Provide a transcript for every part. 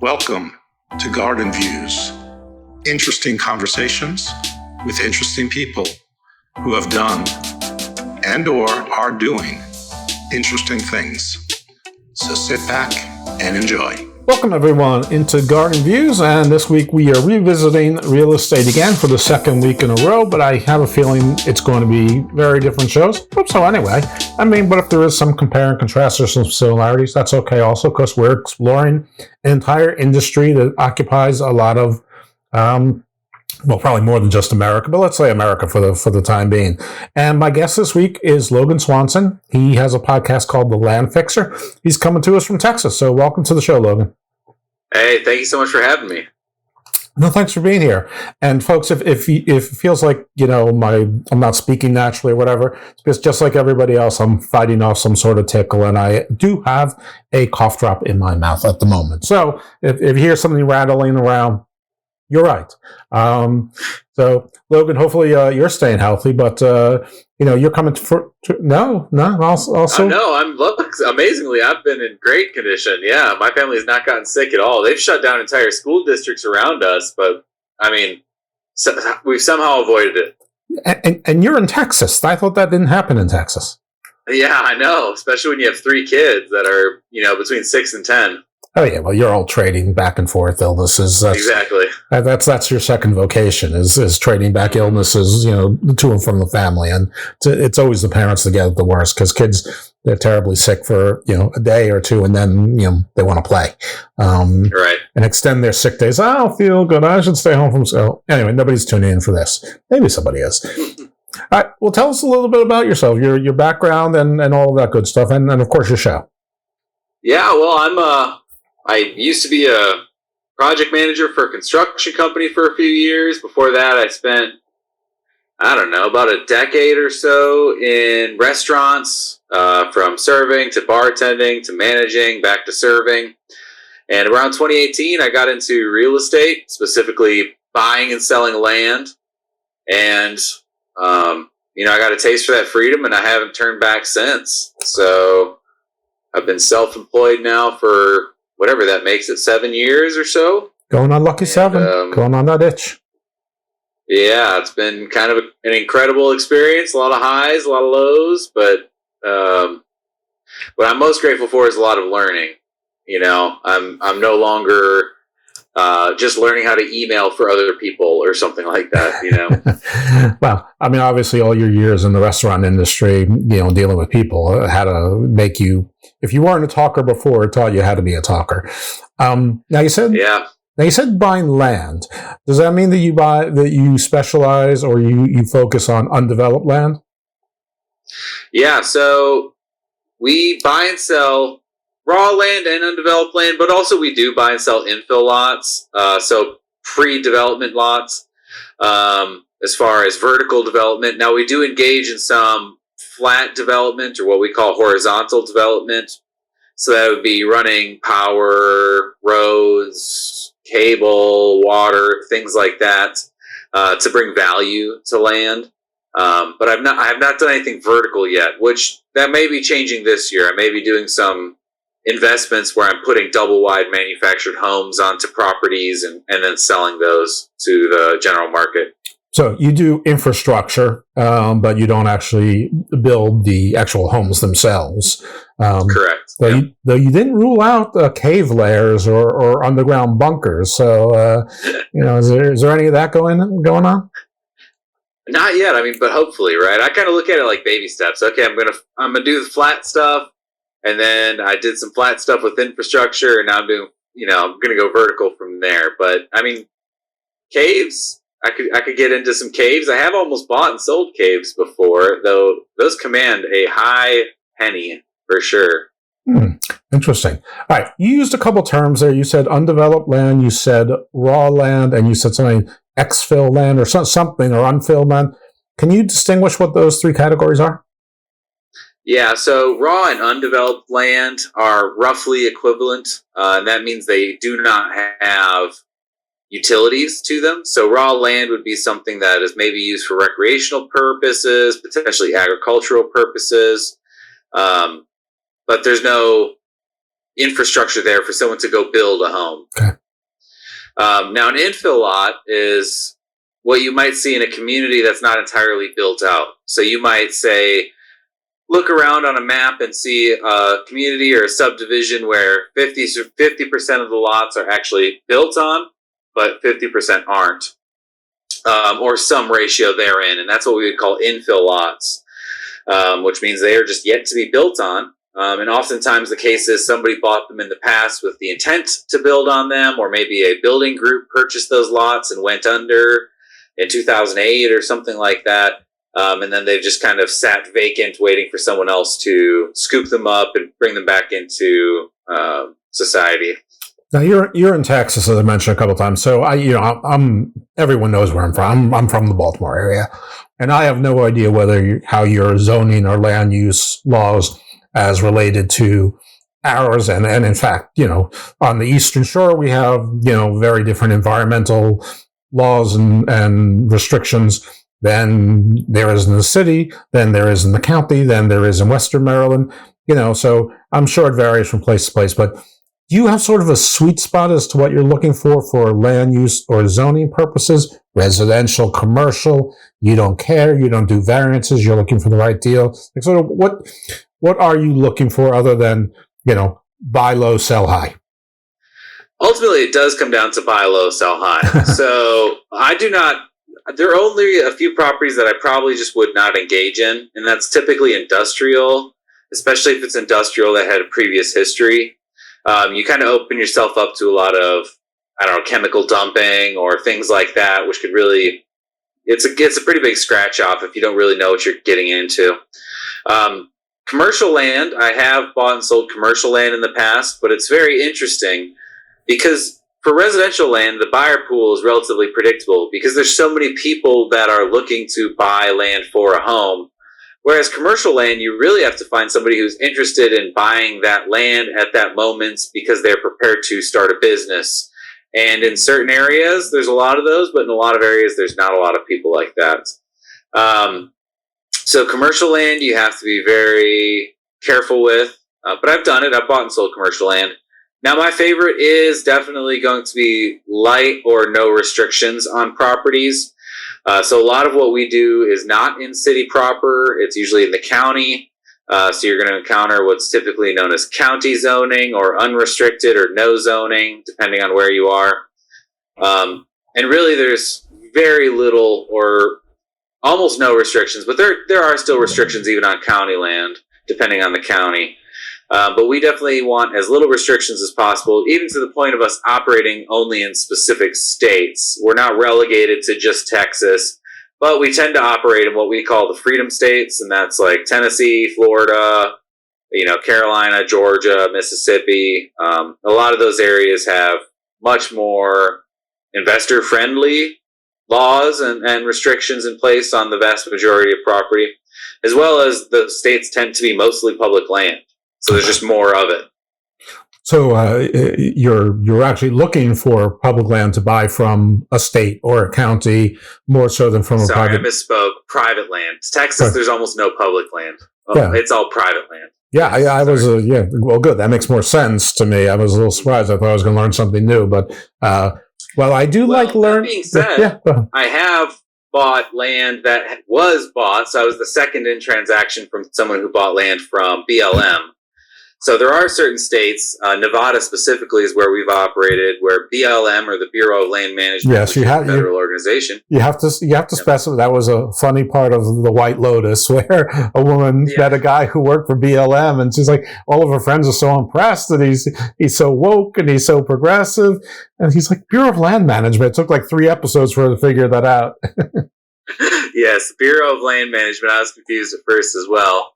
Welcome to Garden Views, interesting conversations with interesting people who have done and or are doing interesting things. So sit back and enjoy. Welcome everyone into Garden Views, and this week we are revisiting real estate again for the second week in a row, but I have a feeling it's going to be very different shows. Hope so anyway. But if there is some compare and contrast or some similarities, that's okay also, because we're exploring an entire industry that occupies a lot of probably more than just America, but let's say America for the time being. And my guest this week is Logan Swanson. He has a podcast called The Land Fixer. He's coming to us from Texas. So welcome to the show, Logan. Hey, thank you so much for having me. No, thanks for being here. And folks, if it feels like, I'm not speaking naturally or whatever, it's because just like everybody else, I'm fighting off some sort of tickle, and I do have a cough drop in my mouth at the moment. So if you hear something rattling around, you're right. So, Logan, hopefully you're staying healthy, but, you're coming also. No, amazingly, I've been in great condition. Yeah, my family has not gotten sick at all. They've shut down entire school districts around us, but, we've somehow avoided it. And you're in Texas. I thought that didn't happen in Texas. Yeah, I know, especially when you have 3 kids that are, between 6 and 10. Oh yeah, well, you're all trading back and forth illnesses. Exactly. That's your second vocation is trading back illnesses, to and from the family, and it's always the parents that get the worst, because kids, they're terribly sick for a day or two, and then they want to play, right, and extend their sick days. I don't feel good. I should stay home from school. Anyway, nobody's tuning in for this. Maybe somebody is. All right. Well, tell us a little bit about yourself, your background, and all of that good stuff, and of course your show. Yeah. Well, I used to be a project manager for a construction company for a few years. Before that, I spent, about a decade or so in restaurants, from serving to bartending to managing, back to serving. And around 2018, I got into real estate, specifically buying and selling land. And, I got a taste for that freedom, and I haven't turned back since. So I've been self-employed now for whatever that makes it, 7 years or so. Going on lucky 7. Going on that itch. Yeah, it's been kind of an incredible experience. A lot of highs, a lot of lows, but what I'm most grateful for is a lot of learning. I'm no longer just learning how to email for other people or something like that. Well, obviously all your years in the restaurant industry, dealing with people, had to make you, if you weren't a talker before, it taught you how to be a talker. Now you said buying land. Does that mean that you specialize, or you focus on undeveloped land? Yeah, so we buy and sell raw land and undeveloped land, but also we do buy and sell infill lots, so pre-development lots, as far as vertical development. Now, we do engage in some flat development, or what we call horizontal development. So that would be running power, roads, cable, water, things like that, to bring value to land. But I have not done anything vertical yet, which that may be changing this year. I may be doing some investments where I'm putting double wide manufactured homes onto properties and then selling those to the general market. So you do infrastructure, but you don't actually build the actual homes themselves. Correct. Though you didn't rule out cave layers or underground bunkers. So, is there any of that going on? Not yet. But hopefully, right? I kind of look at it like baby steps. Okay, I'm gonna do the flat stuff, and then I did some flat stuff with infrastructure, and now I'm doing, I'm gonna go vertical from there. But caves. I could get into some caves. I have almost bought and sold caves before, though those command a high penny for sure. Interesting. All right. You used a couple terms there. You said undeveloped land, you said raw land, and you said something exfill land or something, or unfilled land. Can you distinguish what those 3 categories are? Yeah, so raw and undeveloped land are roughly equivalent. And that means they do not have utilities to them. So raw land would be something that is maybe used for recreational purposes, potentially agricultural purposes. But there's no infrastructure there for someone to go build a home. Okay. Now, an infill lot is what you might see in a community that's not entirely built out. So you might say, look around on a map and see a community or a subdivision where 50% of the lots are actually built on, but 50% aren't, or some ratio therein. And that's what we would call infill lots, which means they are just yet to be built on. And oftentimes the case is somebody bought them in the past with the intent to build on them, or maybe a building group purchased those lots and went under in 2008 or something like that. And then they've just kind of sat vacant waiting for someone else to scoop them up and bring them back into society. Now you're in Texas, as I mentioned a couple of times. So I'm everyone knows where I'm from. I'm from the Baltimore area, and I have no idea how your zoning or land use laws as related to ours. And in fact, on the Eastern Shore, we have, very different environmental laws and restrictions than there is in the city, than there is in the county, than there is in Western Maryland, so I'm sure it varies from place to place, but do you have sort of a sweet spot as to what you're looking for land use or zoning purposes? Residential, commercial, you don't care, you don't do variances, you're looking for the right deal. Like sort of what are you looking for other than, buy low, sell high? Ultimately, it does come down to buy low, sell high. So there are only a few properties that I probably just would not engage in, and that's typically industrial, especially if it's industrial that had a previous history. You kind of open yourself up to a lot of, chemical dumping or things like that, which could really, it's a pretty big scratch off if you don't really know what you're getting into. Commercial land, I have bought and sold commercial land in the past, but it's very interesting because for residential land, the buyer pool is relatively predictable because there's so many people that are looking to buy land for a home. Whereas commercial land, you really have to find somebody who's interested in buying that land at that moment because they're prepared to start a business. And in certain areas, there's a lot of those, but in a lot of areas, there's not a lot of people like that. So commercial land, you have to be very careful with. But I've done it. I've bought and sold commercial land. Now, my favorite is definitely going to be light or no restrictions on properties. So a lot of what we do is not in city proper. It's usually in the county. So you're going to encounter what's typically known as county zoning or unrestricted or no zoning, depending on where you are. And really there's very little or almost no restrictions, but there are still restrictions even on county land, depending on the county. But we definitely want as little restrictions as possible, even to the point of us operating only in specific states. We're not relegated to just Texas, but we tend to operate in what we call the freedom states, and that's like Tennessee, Florida, Carolina, Georgia, Mississippi. A lot of those areas have much more investor-friendly laws and restrictions in place on the vast majority of property, as well as the states tend to be mostly public land. So there's just more of it. So you're actually looking for public land to buy from a state or a county more so than from a private. I misspoke. Private land. Texas, there's almost no public land. It's all private land. Yeah, I was. Well, good. That makes more sense to me. I was a little surprised. I thought I was going to learn something new, but I do like learn. That being said, I have bought land that was bought. So I was the second in transaction from someone who bought land from BLM. So there are certain states, Nevada specifically is where we've operated, where BLM or the Bureau of Land Management, yes, you have, federal organization. You have to specify. That was a funny part of the White Lotus, where a woman met a guy who worked for BLM, and she's like, all of her friends are so impressed that he's so woke and he's so progressive, and he's like, Bureau of Land Management. It took like 3 episodes for her to figure that out. Yes, Bureau of Land Management. I was confused at first as well.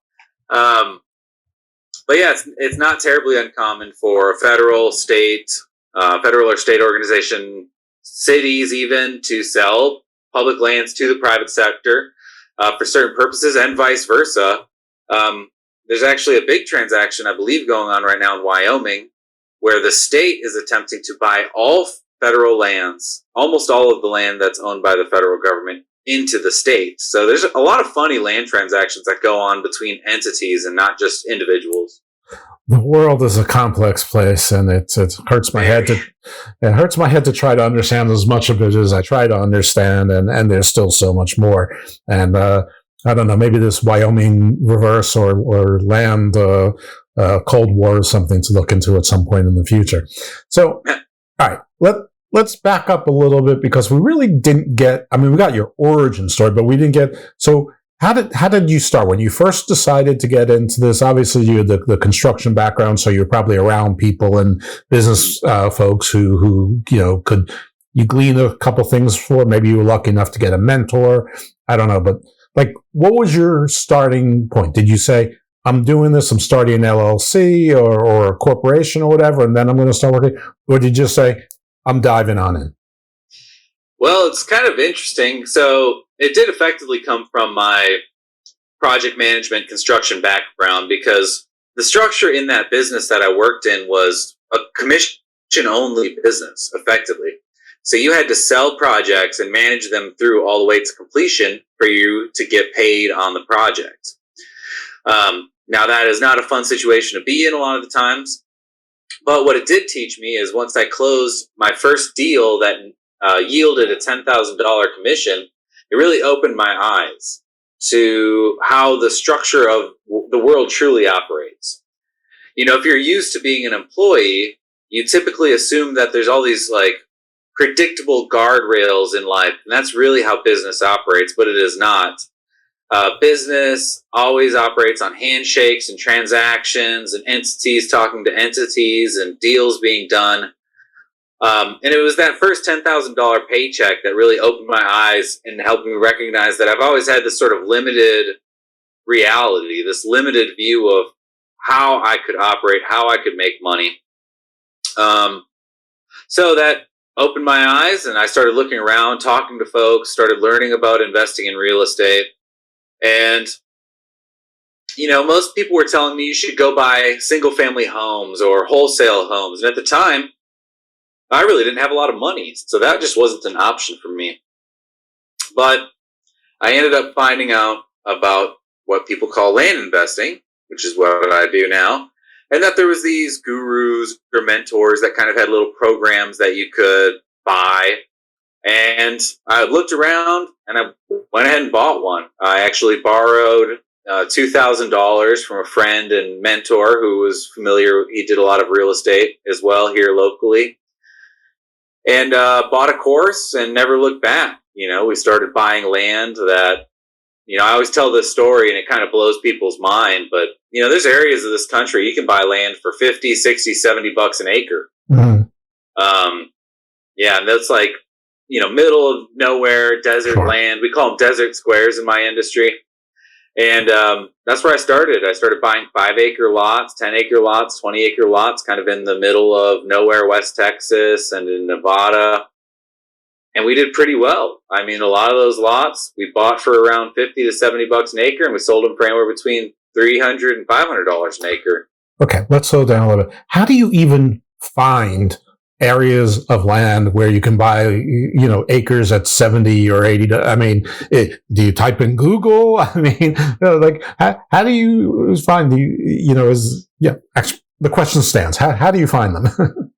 But yeah, it's not terribly uncommon for a federal or state organization, cities even, to sell public lands to the private sector for certain purposes, and vice versa. There's actually a big transaction, I believe, going on right now in Wyoming, where the state is attempting to buy all federal lands, almost all of the land that's owned by the federal government, into the state. So there's a lot of funny land transactions that go on between entities and not just individuals. The world is a complex place, and it hurts my head to try to understand as much of it as I try to understand, and there's still so much more. And I don't know, maybe this Wyoming reverse or land Cold War is something to look into at some point in the future. So, all right, let's back up a little bit, because we really didn't get. I mean, we got your origin story, but we didn't get. So, how did you start when you first decided to get into this? Obviously, you had the construction background, so you're probably around people and business folks who could you glean a couple things for. Maybe you were lucky enough to get a mentor. I don't know, but like, what was your starting point? Did you say, I'm doing this, I'm starting an LLC or a corporation or whatever, and then I'm going to start working? Or did you just say, I'm diving on in? Well, it's kind of interesting. So it did effectively come from my project management construction background, because the structure in that business that I worked in was a commission-only business, effectively. So you had to sell projects and manage them through all the way to completion for you to get paid on the project. Now, that is not a fun situation to be in a lot of the times. But what it did teach me is, once I closed my first deal that yielded a $10,000 commission, it really opened my eyes to how the structure of the world truly operates. If you're used to being an employee, you typically assume that there's all these predictable guardrails in life, and that's really how business operates, but it is not. Business always operates on handshakes and transactions and entities talking to entities and deals being done. And it was that first $10,000 paycheck that really opened my eyes and helped me recognize that I've always had this sort of limited reality, this limited view of how I could operate, how I could make money. So that opened my eyes, and I started looking around, talking to folks, started learning about investing in real estate. And, most people were telling me you should go buy single family homes or wholesale homes. And at the time, I really didn't have a lot of money, so that just wasn't an option for me. But I ended up finding out about what people call land investing, which is what I do now, and that there was these gurus or mentors that kind of had little programs that you could buy. And I looked around and I went ahead and bought one. I actually borrowed $2,000 from a friend and mentor who was familiar. He did a lot of real estate as well here locally. And bought a course and never looked back. We started buying land that, I always tell this story and it kind of blows people's mind. But, there's areas of this country you can buy land for 50, 60, 70 bucks an acre. Mm-hmm. And that's middle of nowhere, desert land. We call them desert squares in my industry. And that's where I started. I started buying 5-acre lots, 10-acre lots, 20-acre lots, kind of in the middle of nowhere, West Texas and in Nevada. And we did pretty well. I mean, a lot of those lots we bought for around 50 to 70 bucks an acre, and we sold them for anywhere between $300 and $500 an acre. Okay, let's slow down a little bit. How do you even find areas of land where you can buy, acres at 70 or 80? I mean, do you type in Google? I mean, how do you find actually, the question stands. How do you find them?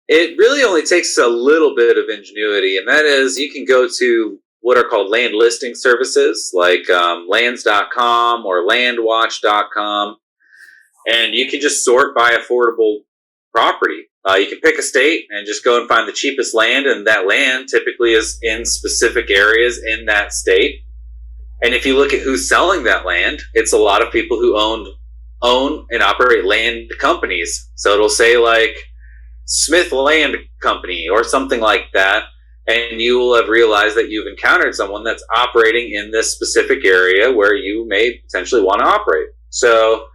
It really only takes a little bit of ingenuity, and that is, you can go to what are called land listing services like lands.com or landwatch.com, and you can just sort by affordable property. You can pick a state and just go and find the cheapest land, and that land typically is in specific areas in that state. And if you look at who's selling that land, it's a lot of people who own and operate land companies. So it'll say Smith Land Company or something like that, and you will have realized that you've encountered someone that's operating in this specific area where you may potentially want to operate. So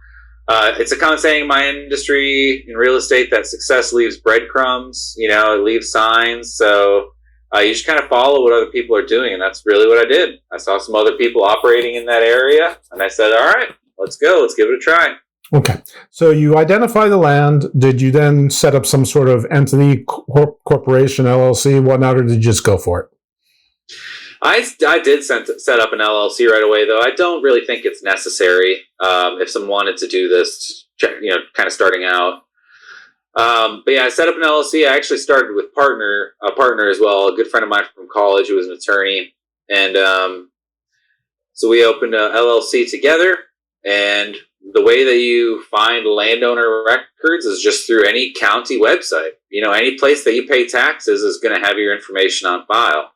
it's a common saying in my industry in real estate that success leaves breadcrumbs. It leaves signs. So you just kind of follow what other people are doing, and that's really what I did. I saw some other people operating in that area, and I said, all right, let's go. Let's give it a try. Okay. So you identify the land. Did you then set up some sort of entity, corporation, LLC, whatnot, or did you just go for it? I did set up an LLC right away, though. I don't really think it's necessary. If someone wanted to do this, kind of starting out. But yeah, I set up an LLC. I actually started with a partner as well, a good friend of mine from college who was an attorney. And so we opened a LLC together. And the way that you find landowner records is just through any county website. Any place that you pay taxes is going to have your information on file.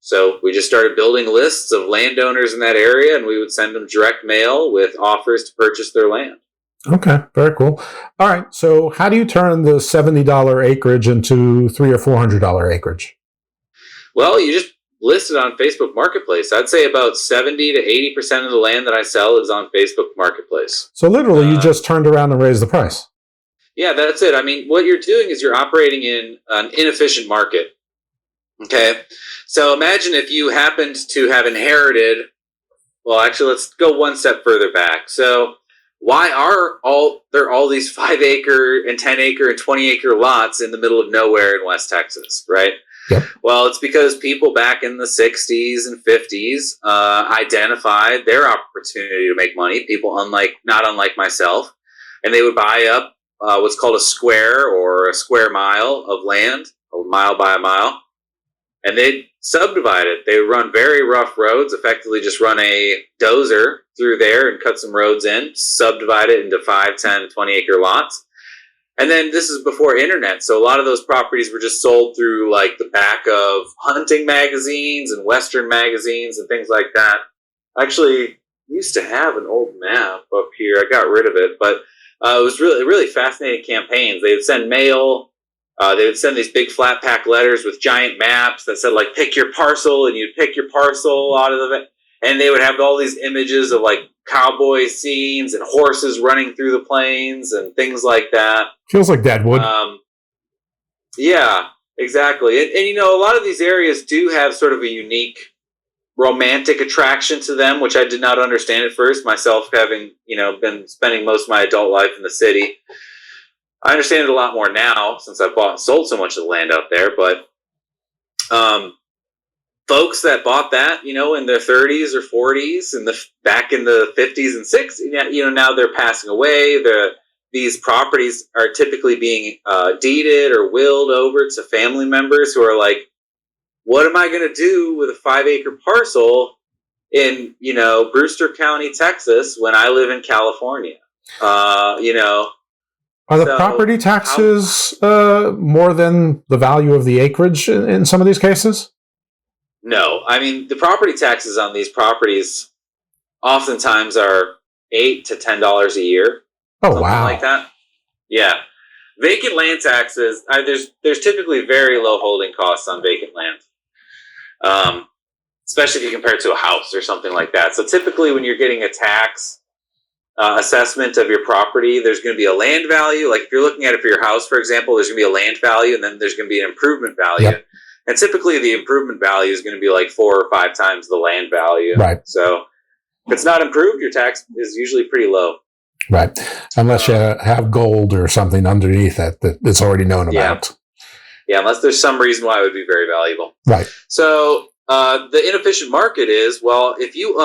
So we just started building lists of landowners in that area, and we would send them direct mail with offers to purchase their land. Okay, very cool. All right, so how do you turn the $70 acreage into $300 or $400 acreage? Well, you just list it on Facebook Marketplace. I'd say about 70 to 80% of the land that I sell is on Facebook Marketplace. So literally, you just turned around and raised the price. Yeah, that's it. I mean, what you're doing is you're operating in an inefficient market. Okay, so imagine if you happened to have inherited. Well, actually, let's go one step further back. So, why are there all these 5-acre and 10-acre and 20-acre lots in the middle of nowhere in West Texas, right? Yep. Well, it's because people back in the 60s and 50s identified their opportunity to make money. People not unlike myself, and they would buy up what's called a square or a square mile of land, a mile by a mile. And they'd subdivide it. They would run very rough roads, effectively just run a dozer through there and cut some roads in, subdivide it into 5, 10, 20-acre lots. And then this is before internet, so a lot of those properties were just sold through like the back of hunting magazines and Western magazines and things like that. I actually used to have an old map up here. I got rid of it, but it was really, really fascinating campaigns. They would send mail. They would send these big flat pack letters with giant maps that said, like, pick your parcel, and you'd pick your parcel out of it. And they would have all these images of, like, cowboy scenes and horses running through the plains and things like that. Feels like Deadwood. Yeah, exactly. And, a lot of these areas do have sort of a unique romantic attraction to them, which I did not understand at first, myself having, been spending most of my adult life in the city. I understand it a lot more now since I've bought and sold so much of the land out there, but folks that bought that, in their 30s or 40s and back in the 50s and 60s, now they're passing away. These properties are typically being deeded or willed over to family members who are like, what am I going to do with a 5-acre parcel in, Brewster County, Texas, when I live in California? Are the property taxes more than the value of the acreage in some of these cases? No. I mean, the property taxes on these properties oftentimes are $8 to $10 a year. Oh, wow. Like that. Yeah. Vacant land taxes, there's typically very low holding costs on vacant land, especially if you compare it to a house or something like that. So typically when you're getting a tax assessment of your property, there's going to be a land value. Like if you're looking at it for your house, for example, there's going to be a land value, and then there's going to be an improvement value. Yep. And typically the improvement value is going to be like 4 or 5 times the land value. Right. So if it's not improved, your tax is usually pretty low. Right. Unless you have gold or something underneath it that's already known about. Yeah, unless there's some reason why it would be very valuable. Right. So the inefficient market is, well, if you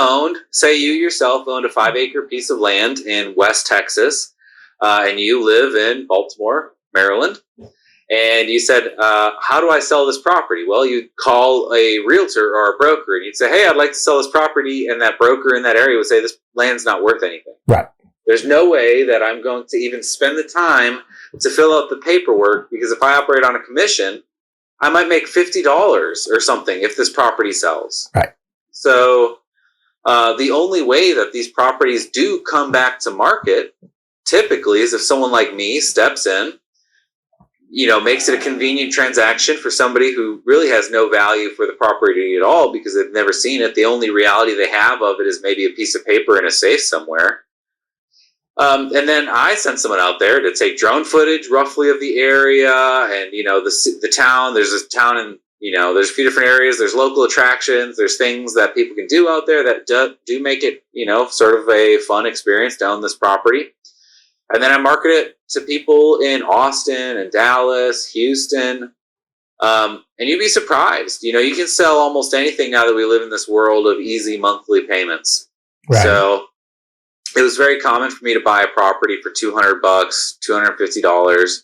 say you yourself owned a 5-acre piece of land in West Texas, and you live in Baltimore, Maryland, and you said, how do I sell this property? Well, you'd call a realtor or a broker, and you'd say, hey, I'd like to sell this property, and that broker in that area would say, this land's not worth anything. Right. There's no way that I'm going to even spend the time to fill out the paperwork, because if I operate on a commission, I might make $50 or something if this property sells. Right. So the only way that these properties do come back to market typically is if someone like me steps in, makes it a convenient transaction for somebody who really has no value for the property at all because they've never seen it. The only reality they have of it is maybe a piece of paper in a safe somewhere. And then I send someone out there to take drone footage roughly of the area and, the town. There's a town and, there's a few different areas. There's local attractions. There's things that people can do out there that do make it, sort of a fun experience to own this property. And then I market it to people in Austin and Dallas, Houston. And you'd be surprised. You can sell almost anything now that we live in this world of easy monthly payments. Right. So it was very common for me to buy a property for $200, $250,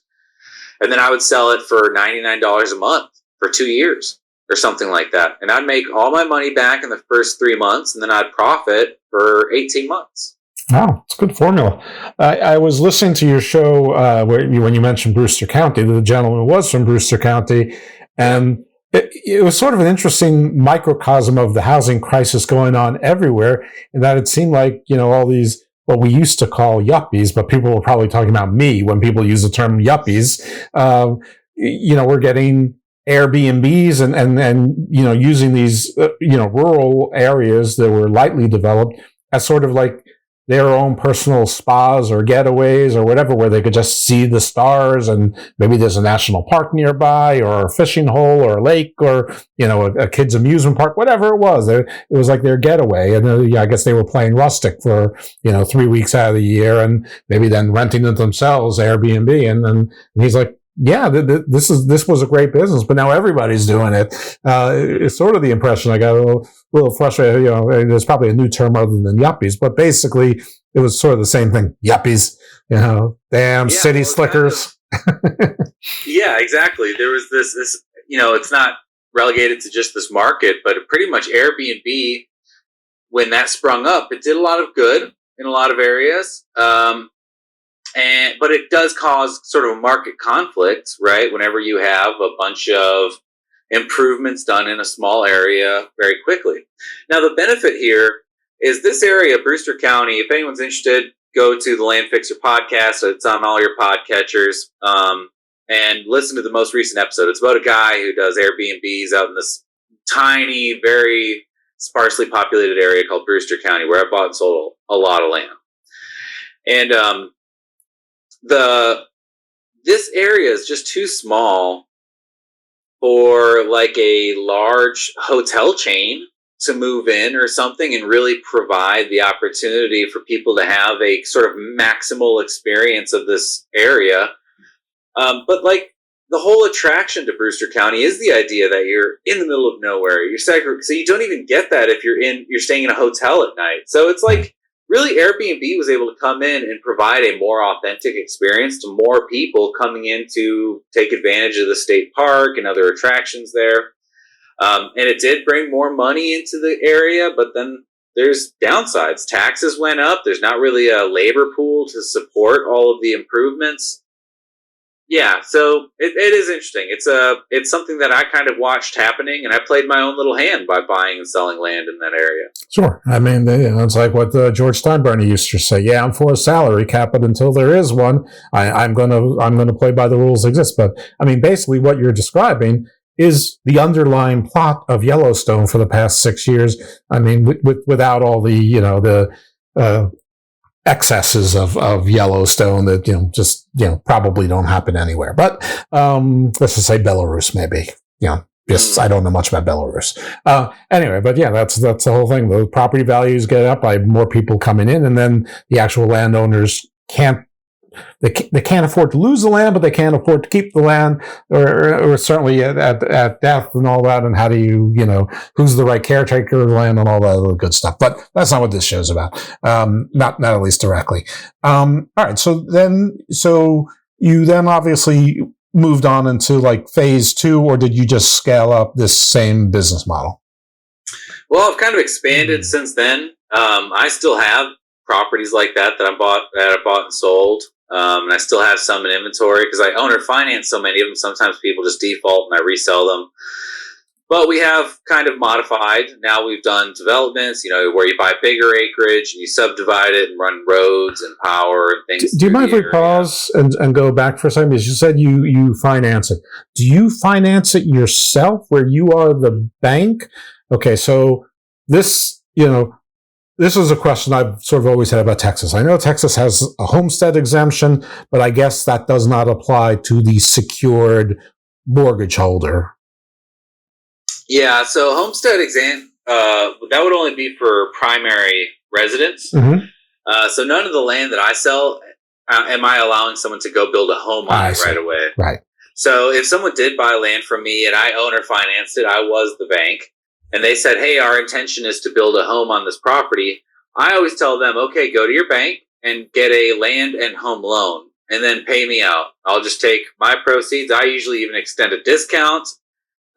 and then I would sell it for $99 a month for 2 years or something like that. And I'd make all my money back in the first 3 months, and then I'd profit for 18 months. Wow, it's a good formula. I was listening to your show when you mentioned Brewster County. The gentleman was from Brewster County, and it was sort of an interesting microcosm of the housing crisis going on everywhere, in that it seemed like, all these, what we used to call yuppies, but people were probably talking about me when people use the term yuppies. We're getting Airbnbs and using these, rural areas that were lightly developed as sort of like their own personal spas or getaways or whatever, where they could just see the stars, and maybe there's a national park nearby or a fishing hole or a lake or, a kid's amusement park, whatever it was. It was like their getaway. And I guess they were playing rustic for, 3 weeks out of the year, and maybe then renting it themselves, Airbnb. And he's like, yeah, this was a great business, but now everybody's doing it. It's sort of the impression I got, a little frustrated. There's probably a new term other than yuppies, but basically it was sort of the same thing. Yuppies, damn city slickers. Yeah, exactly. There was this, it's not relegated to just this market, but pretty much Airbnb, when that sprung up, it did a lot of good in a lot of areas. But it does cause sort of a market conflict, right? Whenever you have a bunch of improvements done in a small area very quickly. Now, the benefit here is this area, Brewster County, if anyone's interested, go to the Land Fixer podcast. It's on all your podcatchers, and listen to the most recent episode. It's about a guy who does Airbnbs out in this tiny, very sparsely populated area called Brewster County, where I bought and sold a lot of land. And this area is just too small for like a large hotel chain to move in or something and really provide the opportunity for people to have a sort of maximal experience of this area. But like the whole attraction to Brewster County is the idea that you're in the middle of nowhere. You're segregated, so you don't even get that if you're staying in a hotel at night. So it's like, really, Airbnb was able to come in and provide a more authentic experience to more people coming in to take advantage of the state park and other attractions there. And it did bring more money into the area, but then there's downsides. Taxes went up. There's not really a labor pool to support all of the improvements. Yeah, so it is interesting. It's something that I kind of watched happening, and I played my own little hand by buying and selling land in that area. Sure. I mean, it's like what George Steinbrenner used to say. Yeah, I'm for a salary cap, but until there is one, I'm gonna play by the rules that exist. But I mean, basically, what you're describing is the underlying plot of Yellowstone for the past 6 years. I mean, without all the excesses of Yellowstone that just probably don't happen anywhere. But let's just say Belarus, maybe. Yes, I don't know much about Belarus. Anyway, but yeah, that's the whole thing. The property values get up by more people coming in, and then the actual landowners can't afford to lose the land, but they can't afford to keep the land, or certainly at death and all that. And how do you who's the right caretaker of the land and all that other good stuff. But that's not what this show's about. Not at least directly. All right. So you then obviously moved on into like phase 2, or did you just scale up this same business model? Well, I've kind of expanded since then. I still have properties like that I bought and sold. And I still have some in inventory because I own or finance so many of them. Sometimes people just default and I resell them. But we have kind of modified. Now we've done developments, where you buy bigger acreage and you subdivide it and run roads and power and things. Do you mind if we pause and go back for a second? Because you said you finance it. Do you finance it yourself where you are the bank? Okay, so this is a question I've sort of always had about Texas. I know Texas has a homestead exemption, but I guess that does not apply to the secured mortgage holder. Yeah, so homestead that would only be for primary residents. Mm-hmm. So none of the land that I sell am I allowing someone to go build a home on it right away. Right. So if someone did buy land from me and I own or financed it, I was the bank, and they said, hey, our intention is to build a home on this property, I always tell them, okay, go to your bank and get a land and home loan and then pay me out. I'll just take my proceeds. I usually even extend a discount.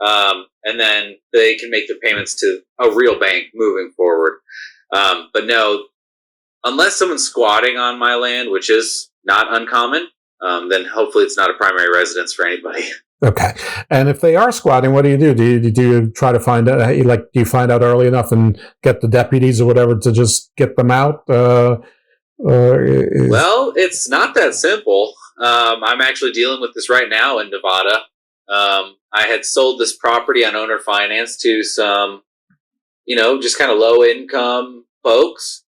And then they can make their payments to a real bank moving forward. But no, unless someone's squatting on my land, which is not uncommon, then hopefully it's not a primary residence for anybody. Okay. And if they are squatting, what do? Do you try to find out, do you find out early enough and get the deputies or whatever to just get them out? Well, it's not that simple. I'm actually dealing with this right now in Nevada. I had sold this property on owner finance to some, just kind of low income folks.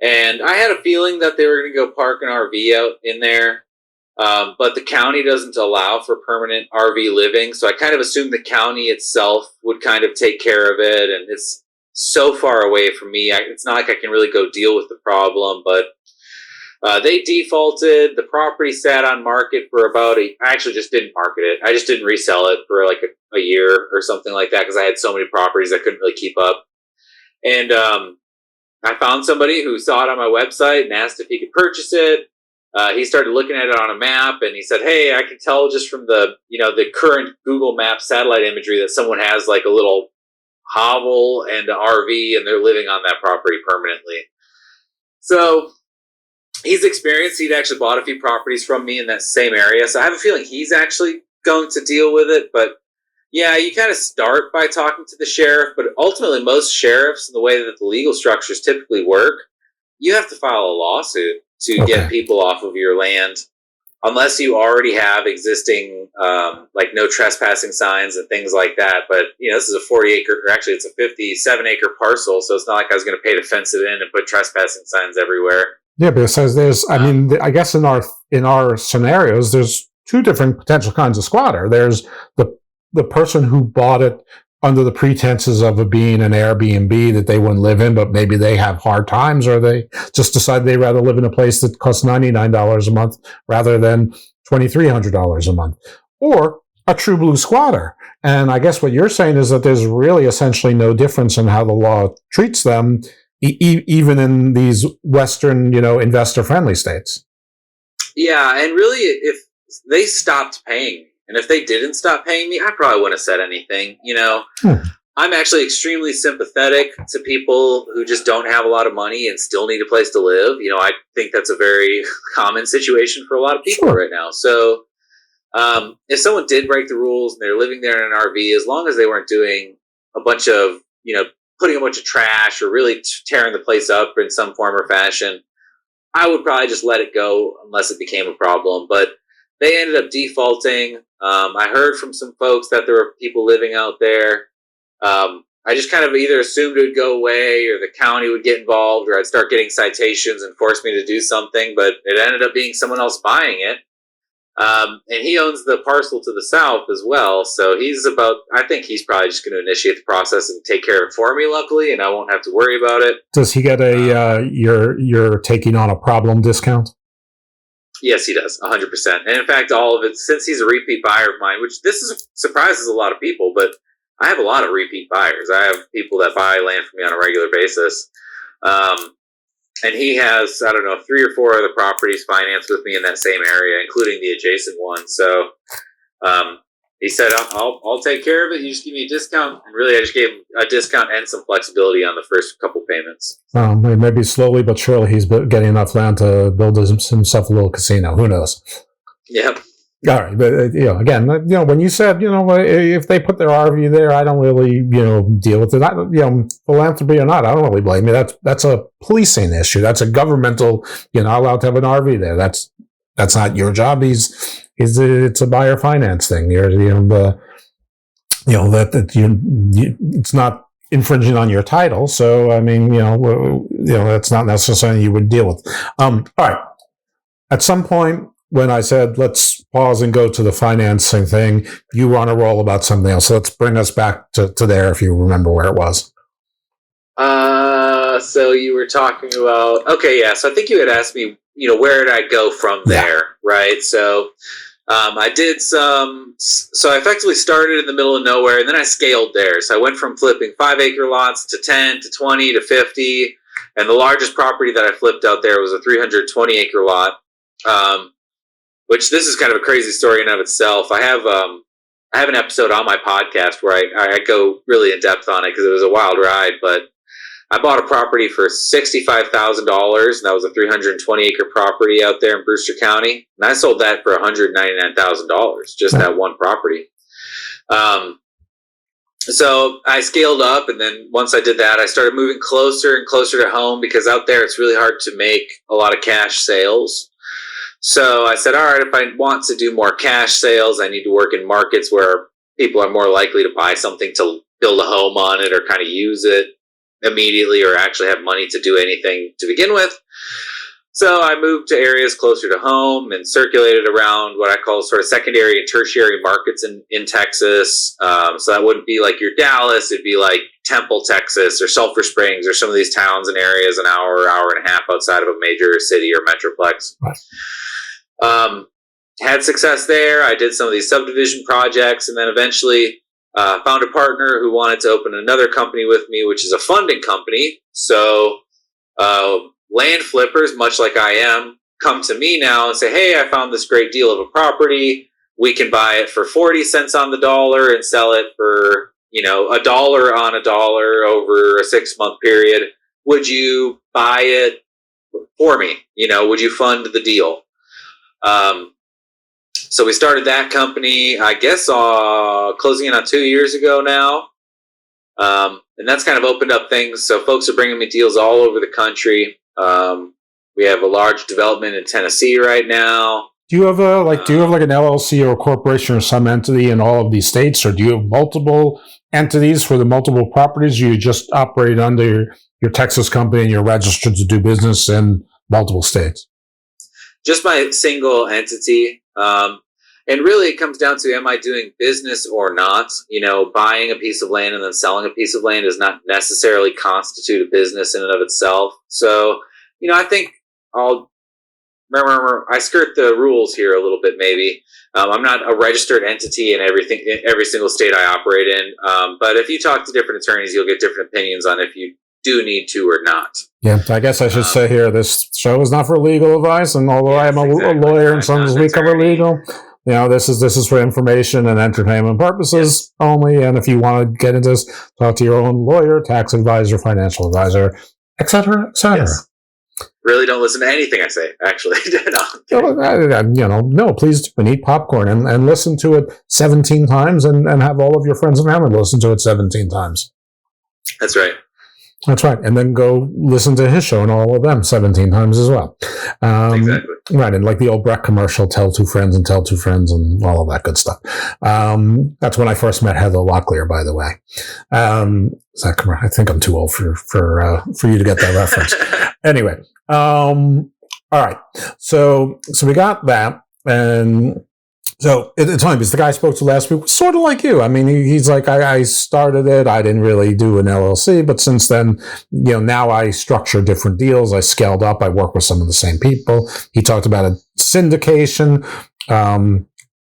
And I had a feeling that they were going to go park an RV out in there. But the county doesn't allow for permanent RV living. So I kind of assumed the county itself would kind of take care of it. And it's so far away from me. It's not like I can really go deal with the problem, but they defaulted. The property sat on market for about I actually just didn't market it. I just didn't resell it for like a year or something like that because I had so many properties I couldn't really keep up. And I found somebody who saw it on my website and asked if he could purchase it. He started looking at it on a map and he said, hey, I can tell just from the current Google Maps satellite imagery that someone has like a little hovel and an RV and they're living on that property permanently. So he's experienced. He'd actually bought a few properties from me in that same area. So I have a feeling he's actually going to deal with it. But yeah, you kind of start by talking to the sheriff. But ultimately, most sheriffs, the way that the legal structures typically work, you have to file a lawsuit to get people off of your land. Unless you already have existing, like no trespassing signs and things like that. But, this is a 40-acre, or actually it's a 57-acre parcel. So it's not like I was going to pay to fence it in and put trespassing signs everywhere. Yeah, because there's, I guess in our scenarios, there's two different potential kinds of squatter. There's the person who bought it under the pretenses of it being an Airbnb that they wouldn't live in, but maybe they have hard times, or they just decide they'd rather live in a place that costs $99 a month rather than $2,300 a month, or a true blue squatter. And I guess what you're saying is that there's really essentially no difference in how the law treats them, even in these Western, investor-friendly states. Yeah, and really, if they stopped paying, and if they didn't stop paying me, I probably wouldn't have said anything. I'm actually extremely sympathetic to people who just don't have a lot of money and still need a place to live. I think that's a very common situation for a lot of people right now. So if someone did break the rules and they're living there in an RV, as long as they weren't doing a bunch of, putting a bunch of trash or really tearing the place up in some form or fashion, I would probably just let it go unless it became a problem. But they ended up defaulting. I heard from some folks that there were people living out there. I just kind of either assumed it would go away or the county would get involved or I'd start getting citations and force me to do something, but it ended up being someone else buying it. And he owns the parcel to the south as well. So I think he's probably just going to initiate the process and take care of it for me, luckily, and I won't have to worry about it. Does he get you're taking on a problem discount? Yes, he does, 100%. And in fact, all of it, since he's a repeat buyer of mine, which surprises a lot of people, but I have a lot of repeat buyers. I have people that buy land from me on a regular basis. And he has, 3 or 4 other properties financed with me in that same area, including the adjacent one. So he said, I'll take care of it. You just give me a discount. And really, I just gave him a discount and some flexibility on the first couple payments. Maybe slowly but surely he's getting enough land to build himself a little casino. Who knows? Yep. All right, but again, when you said, if they put their RV there, I don't really, deal with it. Philanthropy or not, I don't really blame you. That's a policing issue. That's a governmental. You're not allowed to have an RV there. That's not your job. It's a buyer finance thing. It's not infringing on your title. So I mean, that's not necessarily you would deal with. All right. At some point, when I said, let's pause and go to the financing thing, you were on a roll about something else. So let's bring us back to there if you remember where it was. So you were talking about, okay, yeah. So I think you had asked me, where did I go from there, right? So I did so I effectively started in the middle of nowhere and then I scaled there. So I went from flipping 5-acre lots to 10 to 20 to 50. And the largest property that I flipped out there was a 320 acre lot, which this is kind of a crazy story in and of itself. I have an episode on my podcast where I go really in depth on it because it was a wild ride, but I bought a property for $65,000, and that was a 320 acre property out there in Brewster County. And I sold that for $199,000, just that one property. So I scaled up, and then once I did that, I started moving closer and closer to home because out there it's really hard to make a lot of cash sales. So I said, all right, if I want to do more cash sales, I need to work in markets where people are more likely to buy something to build a home on it or kind of use it immediately or actually have money to do anything to begin with. So I moved to areas closer to home and circulated around what I call sort of secondary and tertiary markets in Texas. So that wouldn't be like your Dallas. It'd be like Temple, Texas, or Sulphur Springs, or some of these towns and areas an hour and a half outside of a major city or metroplex. Had success there. I did some of these subdivision projects, and then eventually found a partner who wanted to open another company with me, which is a funding company. So land flippers, much like I am, come to me now and say, hey, I found this great deal of a property. We can buy it for 40 cents on the dollar and sell it for, $1 on a dollar over a 6-month period. Would you buy it for me? Would you fund the deal? So we started that company, I guess, closing in on 2 years ago now. And that's kind of opened up things. So folks are bringing me deals all over the country. We have a large development in Tennessee right now. Do you have an LLC or a corporation or some entity in all of these states, or do you have multiple entities for the multiple properties? Or you just operate under your Texas company and you're registered to do business in multiple states? Just my single entity. And really it comes down to, am I doing business or not? Buying a piece of land and then selling a piece of land does not necessarily constitute a business in and of itself. So, I think I skirt the rules here a little bit, maybe. I'm not a registered entity in every single state I operate in. But if you talk to different attorneys, you'll get different opinions on if you do need to or not. Yeah, I guess I should say here, this show is not for legal advice, and although I am a lawyer and sometimes we cover legal, this is for information and entertainment purposes only. And if you want to get into this, talk to your own lawyer, tax advisor, financial advisor, etc., etc. Yes. Really don't listen to anything I say, actually. No, please do, and eat popcorn and listen to it 17 times and have all of your friends and family listen to it 17 times. That's right. That's right. And then go listen to his show and all of them 17 times as well. Exactly. Right. And like the old Breck commercial, tell two friends and all of that good stuff. That's when I first met Heather Locklear, by the way. Is that correct? I think I'm too old for you to get that reference. Anyway. All right. So we got that. And so it's funny because the guy I spoke to last week was sort of like you. I mean, he's like, I started it. I didn't really do an LLC, but since then, now I structure different deals. I scaled up. I work with some of the same people. He talked about a syndication.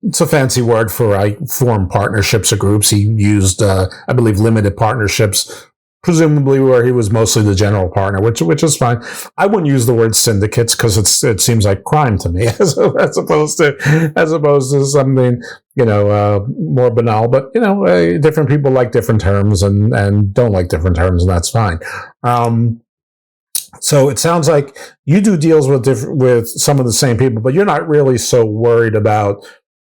It's a fancy word for I form partnerships or groups. He used, I believe, limited partnerships, presumably where he was mostly the general partner, which is fine. I wouldn't use the word syndicates because it seems like crime to me as opposed to something more banal. But different people like different terms and don't like different terms, and that's fine. So it sounds like you do deals with some of the same people, but you're not really so worried about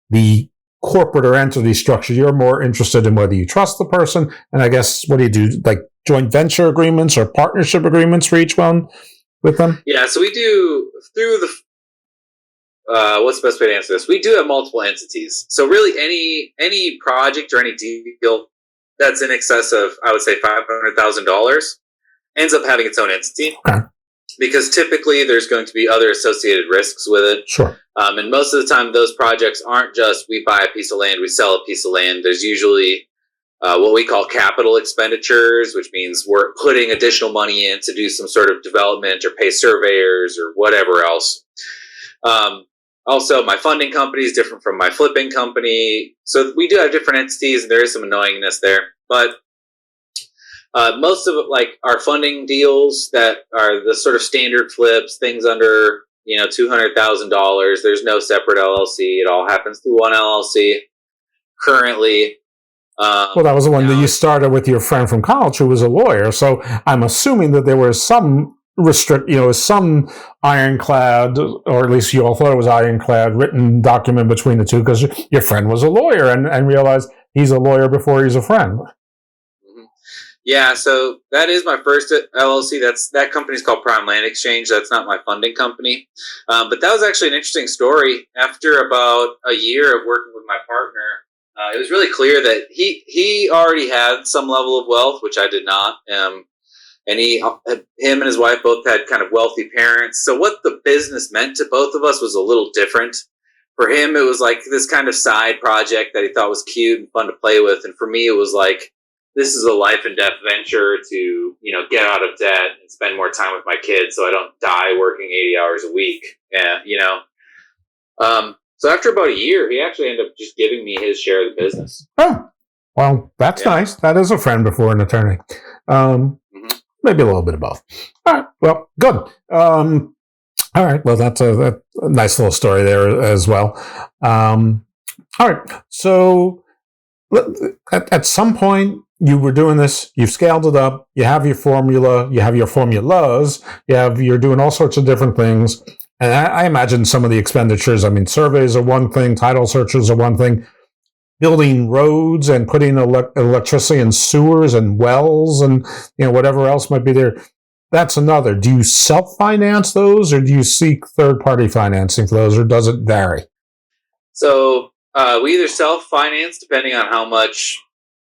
the corporate or entity structure. You're more interested in whether you trust the person, and I guess what do you do, like joint venture agreements or partnership agreements for each one with them? Yeah, so we do through the what's the best way to answer this? We do have multiple entities. So really any project or any deal that's in excess of, I would say, $500,000 ends up having its own entity. Okay. Because typically there's going to be other associated risks with it. Sure. And most of the time those projects aren't just we buy a piece of land, we sell a piece of land. There's usually what we call capital expenditures, which means we're putting additional money in to do some sort of development or pay surveyors or whatever else. Also, my funding company is different from my flipping company. So we do have different entities, and there is some annoyingness there. But Most of it, like our funding deals that are the sort of standard flips, things under $200,000. There's no separate LLC. It all happens through one LLC currently. Well, that was the one that you started with your friend from college who was a lawyer. So I'm assuming that there was some some ironclad, or at least you all thought it was ironclad, written document between the two because your friend was a lawyer and realized he's a lawyer before he's a friend. Yeah, so that is my first LLC. That company's called Prime Land Exchange. That's not my funding company. But that was actually an interesting story. After about a year of working with my partner, it was really clear that he already had some level of wealth, which I did not. And him and his wife both had kind of wealthy parents. So what the business meant to both of us was a little different. For him, it was like this kind of side project that he thought was cute and fun to play with. And for me, it was like, this is a life and death venture to, get out of debt and spend more time with my kids so I don't die working 80 hours a week. And, so after about a year, he actually ended up just giving me his share of the business. Oh, well, that's nice. That is a friend before an attorney. Maybe a little bit of both. All right. Well, good. All right. Well, that's a nice little story there as well. All right. So at some point, you were doing this, you've scaled it up, you have your formula, you have your formulas, you're doing all sorts of different things. And I imagine some of the expenditures, surveys are one thing, title searches are one thing, building roads and putting electricity and sewers and wells and whatever else might be there. That's another. Do you self-finance those or do you seek third-party financing for those, or does it vary? So we either self-finance depending on how much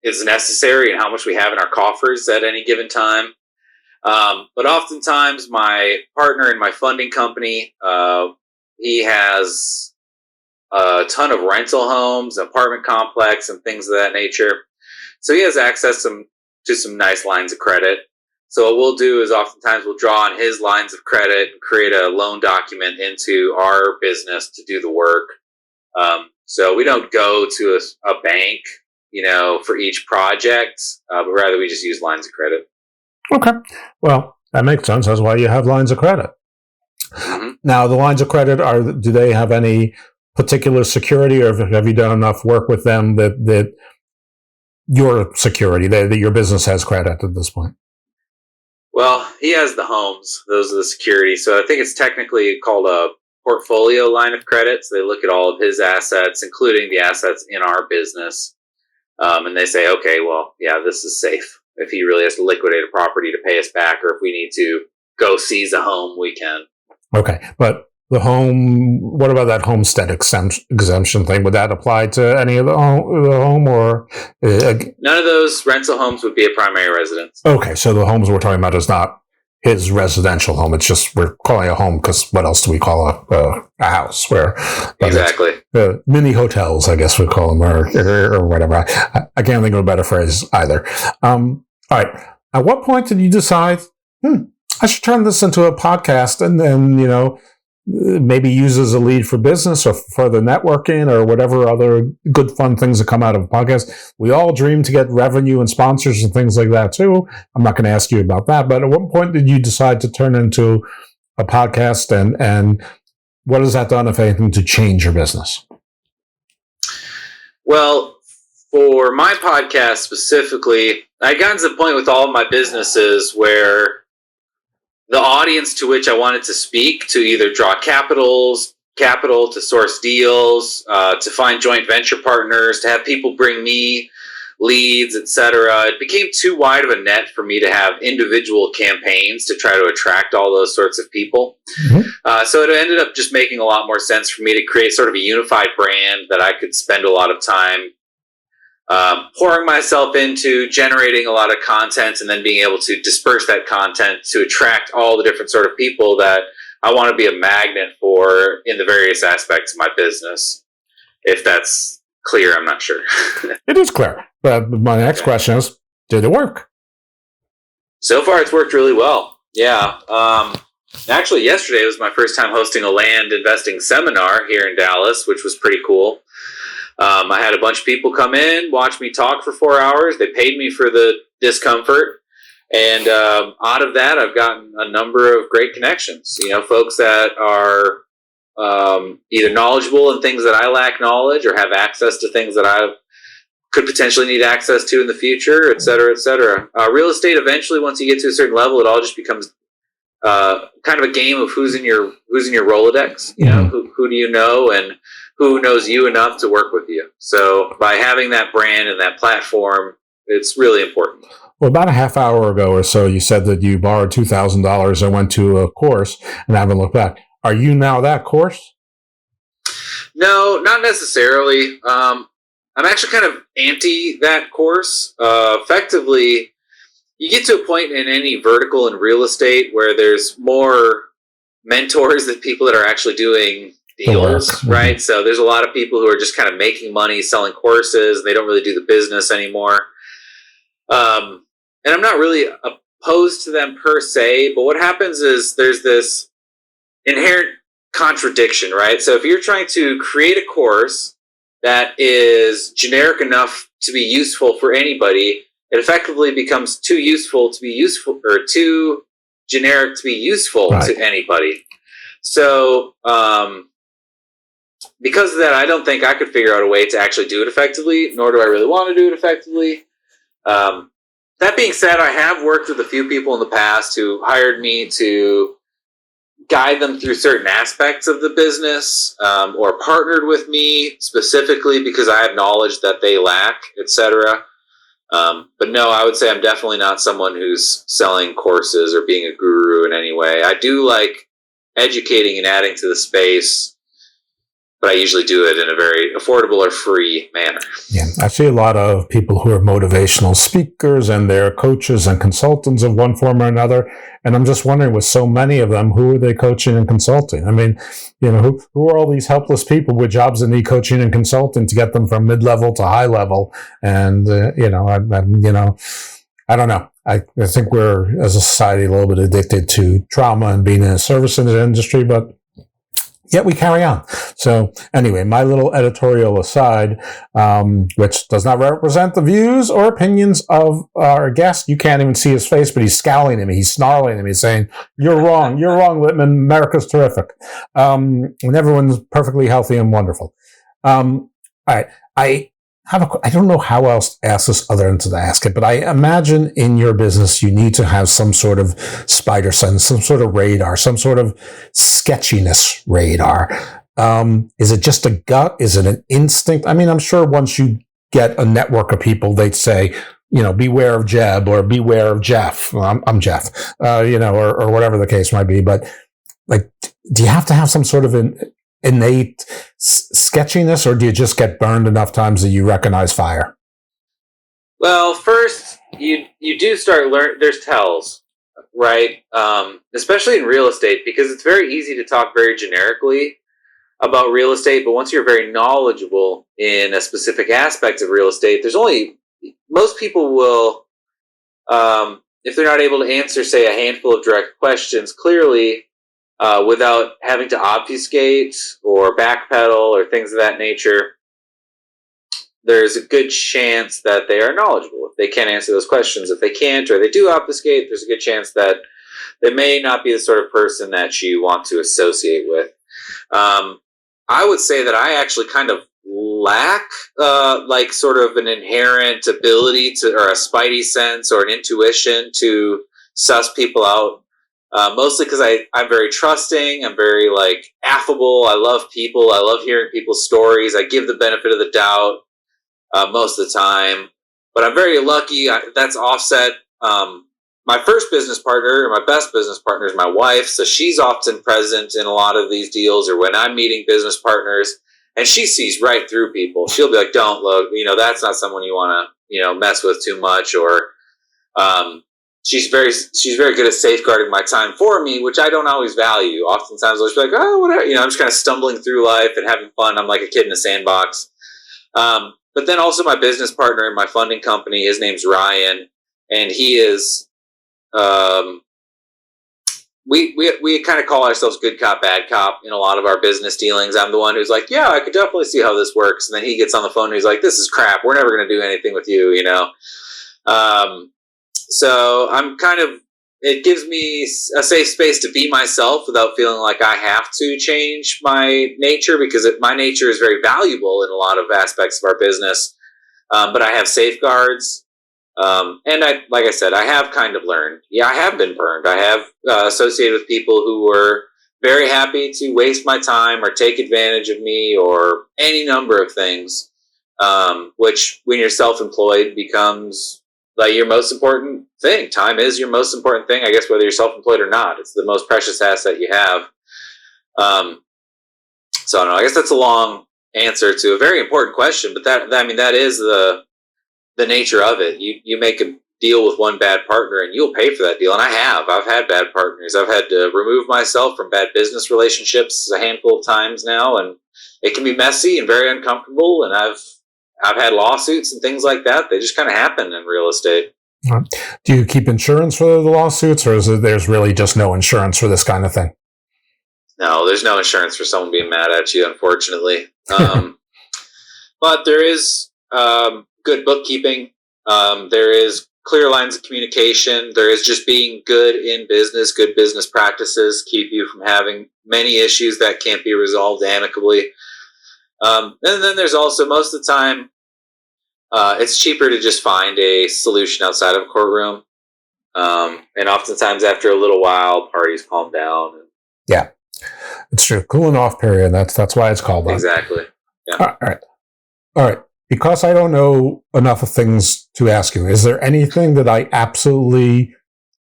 is necessary and how much we have in our coffers at any given time. But oftentimes my partner in my funding company, he has a ton of rental homes, apartment complex, and things of that nature. So he has access to some nice lines of credit. So what we'll do is oftentimes we'll draw on his lines of credit and create a loan document into our business to do the work. So we don't go to a bank, for each project, but rather we just use lines of credit. Okay. Well, that makes sense. That's why you have lines of credit. Mm-hmm. Now, the lines of credit, do they have any particular security, or have you done enough work with them that your security, that your business has credit at this point? Well, he has the homes. Those are the security. So I think it's technically called a portfolio line of credit. So they look at all of his assets, including the assets in our business. And they say, okay, well, yeah, this is safe. If he really has to liquidate a property to pay us back, or if we need to go seize a home, we can. Okay. But the home, what about that homestead exemption thing? Would that apply to any of the home or? None of those rental homes would be a primary residence. Okay. So the homes we're talking about is not his residential home. It's just, we're calling it a home because what else do we call a house? Where exactly mini hotels, I guess we call them, or whatever. I can't think of a better phrase either. All right. At what point did you decide, I should turn this into a podcast and then, maybe use as a lead for business or for the networking or whatever other good fun things that come out of a podcast? We all dream to get revenue and sponsors and things like that too. I'm not going to ask you about that, but at what point did you decide to turn into a podcast, and what has that done, if anything, to change your business? Well, for my podcast specifically, I got to the point with all of my businesses where the audience to which I wanted to speak, to either draw capital, to source deals, to find joint venture partners, to have people bring me leads, etc. It became too wide of a net for me to have individual campaigns to try to attract all those sorts of people. Mm-hmm. So it ended up just making a lot more sense for me to create sort of a unified brand that I could spend a lot of time pouring myself into, generating a lot of content, and then being able to disperse that content to attract all the different sort of people that I want to be a magnet for in the various aspects of my business. If that's clear, I'm not sure. It is clear. But my next question is, did it work? So far, it's worked really well. Yeah. Actually, yesterday was my first time hosting a land investing seminar here in Dallas, which was pretty cool. I had a bunch of people come in, watch me talk for 4 hours. They paid me for the discomfort. And out of that, I've gotten a number of great connections. Folks that are either knowledgeable in things that I lack knowledge, or have access to things that I could potentially need access to in the future, et cetera, et cetera. Real estate, eventually, once you get to a certain level, it all just becomes kind of a game of who's in your Rolodex. Who do you know, and who knows you enough to work with you. So by having that brand and that platform, it's really important. Well, about a half hour ago or so, you said that you borrowed $2,000 and went to a course and haven't looked back. Are you now that course? No, not necessarily. I'm actually kind of anti that course. Effectively, you get to a point in any vertical in real estate where there's more mentors than people that are actually doing deals, right? So there's a lot of people who are just kind of making money selling courses. They don't really do the business anymore. And I'm not really opposed to them per se, but what happens is there's this inherent contradiction, right? So if you're trying to create a course that is generic enough to be useful for anybody, it effectively becomes too useful to be useful, or too generic to be useful to anybody. So because of that, I don't think I could figure out a way to actually do it effectively, nor do I really want to do it effectively. That being said, I have worked with a few people in the past who hired me to guide them through certain aspects of the business, or partnered with me specifically because I have knowledge that they lack, etc. But no, I would say I'm definitely not someone who's selling courses or being a guru in any way. I do like educating and adding to the space, but I usually do it in a very affordable or free manner. Yeah, I see a lot of people who are motivational speakers, and they're coaches and consultants of one form or another. And I'm just wondering, with so many of them, who are they coaching and consulting? I mean, who are all these helpless people with jobs that need coaching and consulting to get them from mid-level to high level? And, I don't know. I think we're, as a society, a little bit addicted to trauma and being in a service industry, but yet we carry on. So anyway, my little editorial aside, which does not represent the views or opinions of our guest. You can't even see his face, but he's scowling at me. He's snarling at me, saying, you're wrong, Whitman. America's terrific. And everyone's perfectly healthy and wonderful. All right. I don't know how else to ask this other than to ask it, but I imagine in your business you need to have some sort of spider sense, some sort of radar, some sort of sketchiness radar. Is it just a gut? Is it an instinct? I mean, I'm sure once you get a network of people, they'd say, beware of Jeb or beware of Jeff. I'm Jeff, or whatever the case might be. But like, do you have to have some sort of innate sketchiness, or do you just get burned enough times that you recognize fire? Well, first, you do start learning. There's tells, right? Especially in real estate, because it's very easy to talk very generically about real estate, but once you're very knowledgeable in a specific aspect of real estate, most people will, if they're not able to answer, say, a handful of direct questions clearly, without having to obfuscate or backpedal or things of that nature, there's a good chance that they are knowledgeable. If they can't answer those questions, if they can't, or they do obfuscate, there's a good chance that they may not be the sort of person that you want to associate with. I would say that I actually kind of lack sort of an inherent ability to, or a spidey sense or an intuition to suss people out. Mostly because I'm very trusting. I'm very affable. I love people. I love hearing people's stories. I give the benefit of the doubt most of the time. But I'm very lucky. That's offset. My first business partner, or my best business partner, is my wife. So she's often present in a lot of these deals, or when I'm meeting business partners, and she sees right through people. She'll be like, "Don't look. That's not someone you want to mess with too much," or She's very good at safeguarding my time for me, which I don't always value. Oftentimes I'll just be like, oh, whatever. I'm just kind of stumbling through life and having fun. I'm like a kid in a sandbox. But then also my business partner in my funding company, his name's Ryan, and he is, we kind of call ourselves good cop, bad cop in a lot of our business dealings. I'm the one who's like, yeah, I could definitely see how this works. And then he gets on the phone and he's like, this is crap. We're never going to do anything with you, So it gives me a safe space to be myself without feeling like I have to change my nature, because my nature is very valuable in a lot of aspects of our business. But I have safeguards. And like I said, I have kind of learned. Yeah, I have been burned. I have associated with people who were very happy to waste my time or take advantage of me or any number of things, which when you're self-employed becomes like your most important thing. Time is your most important thing, I guess, whether you're self-employed or not. It's the most precious asset you have. So I don't know. I guess that's a long answer to a very important question, but that is the nature of it. You make a deal with one bad partner and you'll pay for that deal. And I've had bad partners. I've had to remove myself from bad business relationships a handful of times now, and it can be messy and very uncomfortable. And I've had lawsuits and things like that. They just kind of happen in real estate. Do you keep insurance for the lawsuits, or there's really just no insurance for this kind of thing? No, there's no insurance for someone being mad at you, unfortunately. But there is good bookkeeping. There is clear lines of communication. There is just being good in business. Good business practices keep you from having many issues that can't be resolved amicably. And then there's also, most of the time, it's cheaper to just find a solution outside of a courtroom. And oftentimes after a little while, parties calm down. Yeah, it's true. Cooling off period. That's why it's called that. Exactly. Yeah. All right. Because I don't know enough of things to ask you, is there anything that I absolutely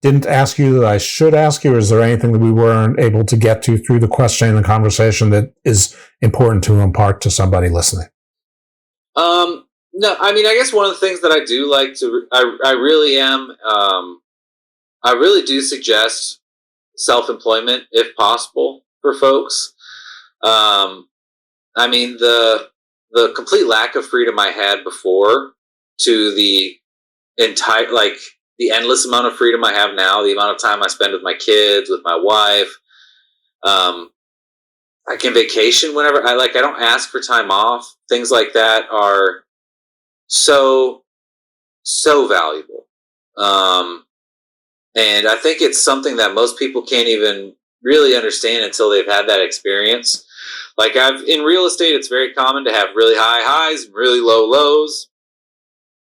didn't ask you that I should ask you, or is there anything that we weren't able to get to through the question and the conversation that is important to impart to somebody listening? No, I mean, I guess one of the things that I do like to, I really do suggest self-employment if possible for folks. I mean, the complete lack of freedom I had before to the entire, like, the endless amount of freedom I have now, the amount of time I spend with my kids, with my wife. I can vacation whenever I don't ask for time off. Things like that are so valuable. And I think it's something that most people can't even really understand until they've had that experience. Like, in real estate, it's very common to have really high highs and really low lows.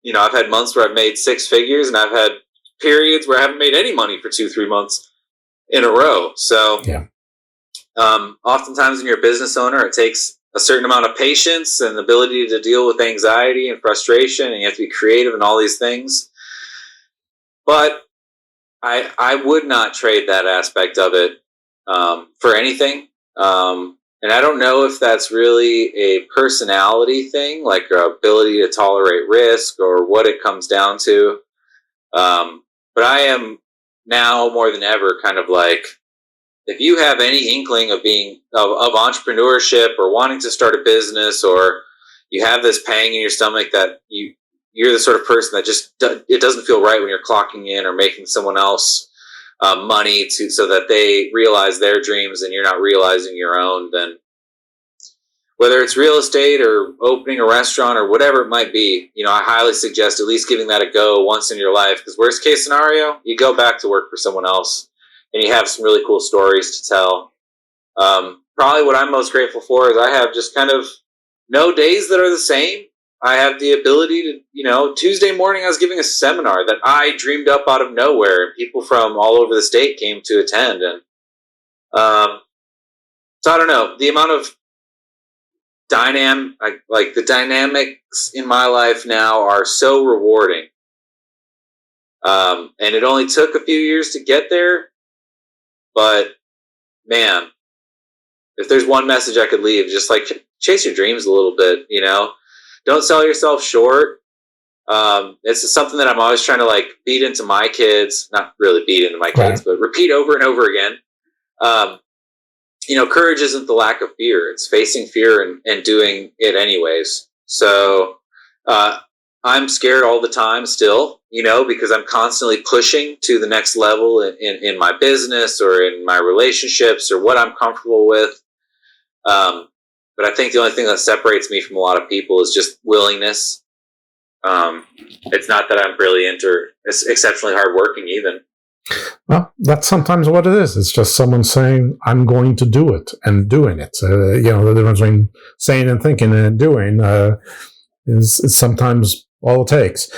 You know, I've had months where I've made six figures, and I've had periods where I haven't made any money for 2-3 months in a row. So, yeah. Oftentimes when you're a business owner, it takes a certain amount of patience and the ability to deal with anxiety and frustration, and you have to be creative and all these things. But I would not trade that aspect of it for anything. And I don't know if that's really a personality thing, like your ability to tolerate risk, or what it comes down to. But I am now more than ever kind of like, if you have any inkling of being of entrepreneurship or wanting to start a business, or you have this pang in your stomach that you're the sort of person that just, it doesn't feel right when you're clocking in or making someone else money so that they realize their dreams and you're not realizing your own, then whether it's real estate or opening a restaurant or whatever it might be, you know, I highly suggest at least giving that a go once in your life, because worst case scenario, you go back to work for someone else and you have some really cool stories to tell. Probably what I'm most grateful for is I have just kind of no days that are the same. I have the ability to, you know, Tuesday morning I was giving a seminar that I dreamed up out of nowhere, and people from all over the state came to attend. And so I don't know, the amount of the dynamics in my life now are so rewarding. And it only took a few years to get there, but man, if there's one message I could leave, just like chase your dreams a little bit, you know, don't sell yourself short. It's something that I'm always trying to like beat into my kids, not really beat into my kids, but repeat over and over again. You know, courage isn't the lack of fear. It's facing fear and doing it anyways. So, I'm scared all the time still, you know, because I'm constantly pushing to the next level in my business or in my relationships or what I'm comfortable with. But I think the only thing that separates me from a lot of people is just willingness. It's not that I'm brilliant or exceptionally hardworking, even. Well, that's sometimes what it is. It's just someone saying, I'm going to do it, and doing it. The difference between saying and thinking and doing is sometimes all it takes.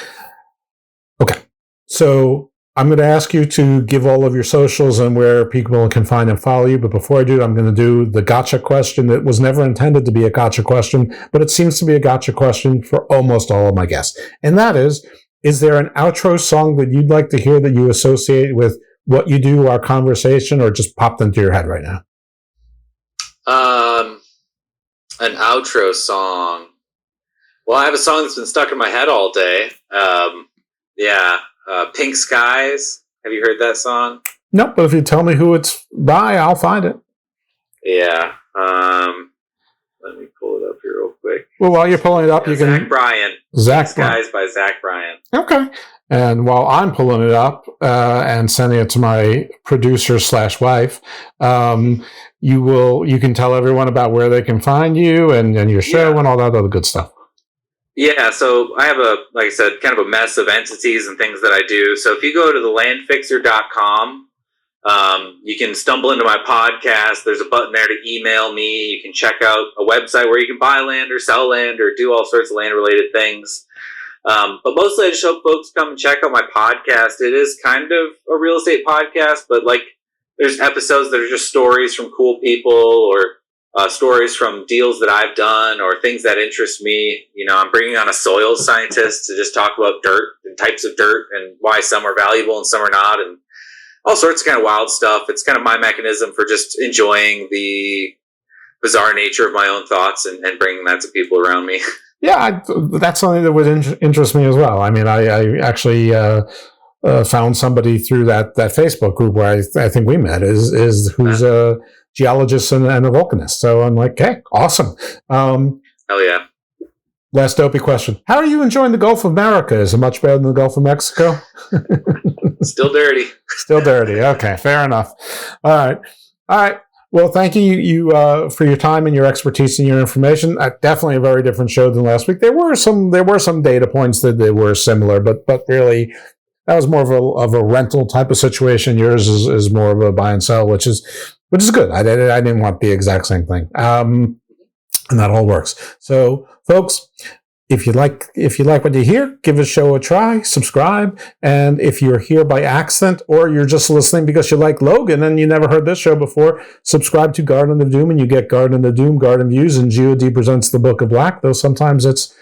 Okay. So I'm going to ask you to give all of your socials and where people can find and follow you. But before I do, I'm going to do the gotcha question that was never intended to be a gotcha question, but it seems to be a gotcha question for almost all of my guests. And that is there an outro song that you'd like to hear that you associate with what you do, our conversation, or just popped into your head right now? An outro song. Well, I have a song that's been stuck in my head all day. Pink Skies. Have you heard that song? Nope, but if you tell me who it's by, I'll find it. Yeah. Let me pull it up here real quick. Well, while you're pulling it up, you can... Zach Bryan. Pink Skies by Zach Bryan. Okay. And while I'm pulling it up and sending it to my producer / wife, you can tell everyone about where they can find you and your show and all that other good stuff. Yeah, so I have like I said, kind of a mess of entities and things that I do. So if you go to thelandfixer.com, you can stumble into my podcast. There's a button there to email me. You can check out a website where you can buy land or sell land or do all sorts of land-related things. But mostly I just hope folks come and check out my podcast. It is kind of a real estate podcast, but like there's episodes that are just stories from cool people or stories from deals that I've done or things that interest me. I'm bringing on a soil scientist to just talk about dirt and types of dirt and why some are valuable and some are not, and all sorts of kind of wild stuff. It's kind of my mechanism for just enjoying the bizarre nature of my own thoughts and bringing that to people around me. Yeah, that's something that would interest me as well. I mean, I actually found somebody through that Facebook group where I think we met who's a geologist and a volcanist. So I'm like, hey, awesome. Hell yeah. Last dopey question. How are you enjoying the Gulf of America? Is it much better than the Gulf of Mexico? Still dirty. Still dirty. Okay, fair enough. All right. Well, thank you for your time and your expertise and your information. Definitely a very different show than last week. There were some data points that they were similar, but really that was more of a rental type of situation. Yours is more of a buy and sell, which is good. I didn't want the exact same thing, and that all works. So, folks, if you like what you hear, give the show a try, subscribe, and if you're here by accident or you're just listening because you like Logan and you never heard this show before, subscribe to Garden of Doom and you get Garden of Doom, Garden Views, and GOD presents the Book of Black, though sometimes it's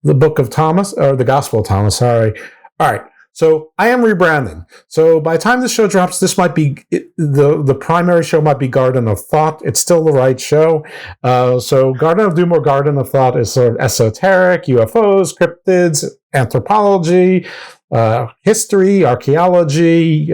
the Book of Thomas, or the Gospel of Thomas, sorry. All right. So I am rebranding. So by the time this show drops, this might be the primary show might be Garden of Thought. It's still the right show. So Garden of Doom or Garden of Thought is sort of esoteric, UFOs, cryptids, anthropology, history, archaeology,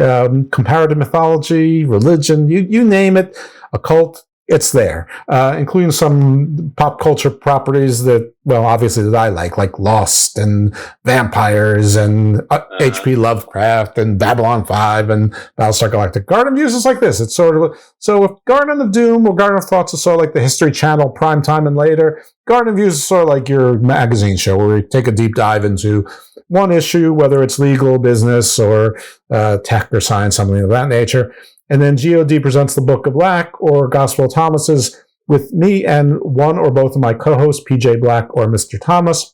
comparative mythology, religion, you name it, occult. It's there, including some pop culture properties that, well, obviously that I like Lost and vampires and H.P. Lovecraft and Babylon 5 and Battlestar Galactica. Garden Views is like this. It's sort of, so if Garden of Doom or Garden of Thoughts is sort of like the History Channel primetime and later, Garden Views is sort of like your magazine show where we take a deep dive into one issue, whether it's legal, business, or tech or science, something of that nature. And then GOD presents the Book of Black or Gospel of Thomas's with me and one or both of my co-hosts, PJ Black or Mr. Thomas,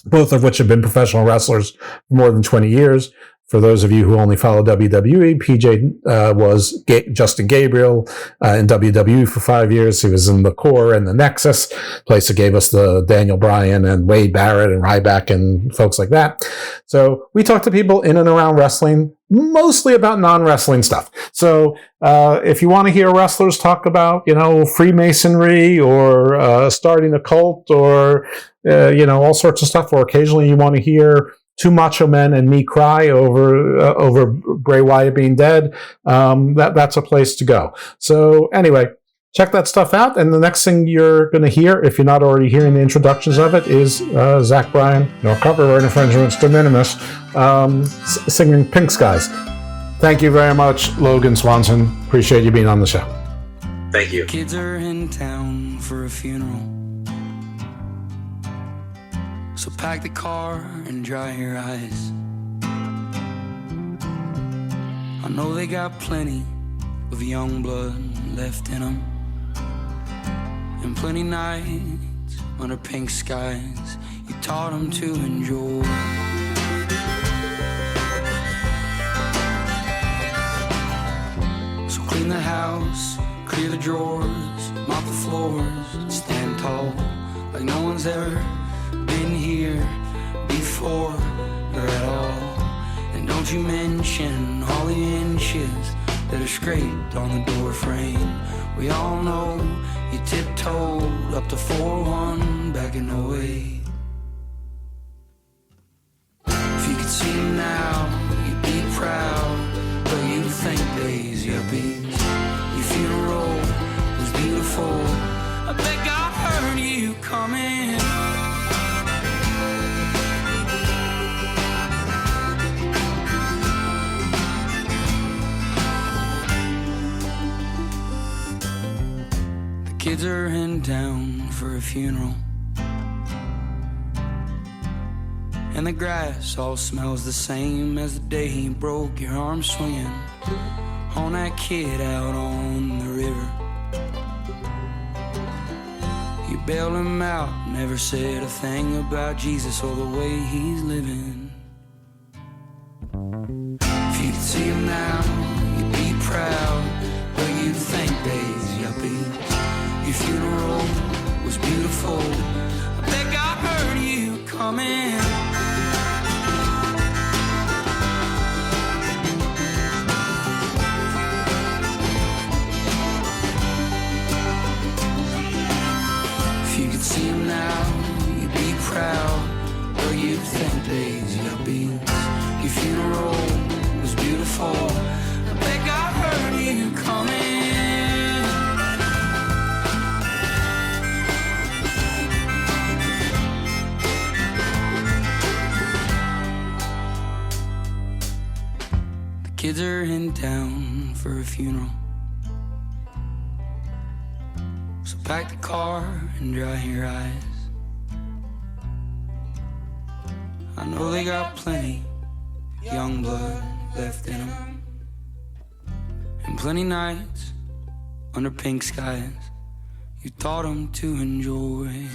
both of which have been professional wrestlers for more than 20 years. For those of you who only follow WWE, PJ was Justin Gabriel in WWE for 5 years. He was in the Core and the Nexus, place that gave us the Daniel Bryan and Wade Barrett and Ryback and folks like that. So we talk to people in and around wrestling, mostly about non-wrestling stuff. So if you want to hear wrestlers talk about, Freemasonry or starting a cult or, all sorts of stuff, or occasionally you want to hear Two Macho Men and me cry over Bray Wyatt being dead, that's a place to go. So anyway, check that stuff out. And the next thing you're going to hear, if you're not already hearing the introductions of it, is Zach Bryan, no copyright infringements, de minimis, singing Pink Skies. Thank you very much, Logan Swanson. Appreciate you being on the show. Thank you. Kids are in town for a funeral. So pack the car and dry your eyes. I know they got plenty of young blood left in them, and plenty nights under pink skies you taught them to enjoy. So clean the house, clear the drawers, mop the floors, stand tall like no one's ever been here before or at all. And don't you mention all the inches that are scraped on the door frame. We all know you tiptoed up to 4-1 back in 08. If you could see him now, you'd be proud, but you'd think days yuppies. Your funeral was beautiful. I bet God heard you coming. Kids are in town for a funeral, and the grass all smells the same as the day you broke your arm swinging on that kid out on the river. You bailed him out, never said a thing about Jesus or the way he's living. If you could see him now, you'd be proud, but you'd think days yuppie. Your funeral was beautiful. I bet God heard you coming. If you could see him now, you'd be proud, or you'd think days yuppies. Your funeral was beautiful. I bet God heard you coming. Kids are in town for a funeral, so pack the car and dry your eyes. I know they got plenty young blood left in them, and plenty nights under pink skies you taught them to enjoy.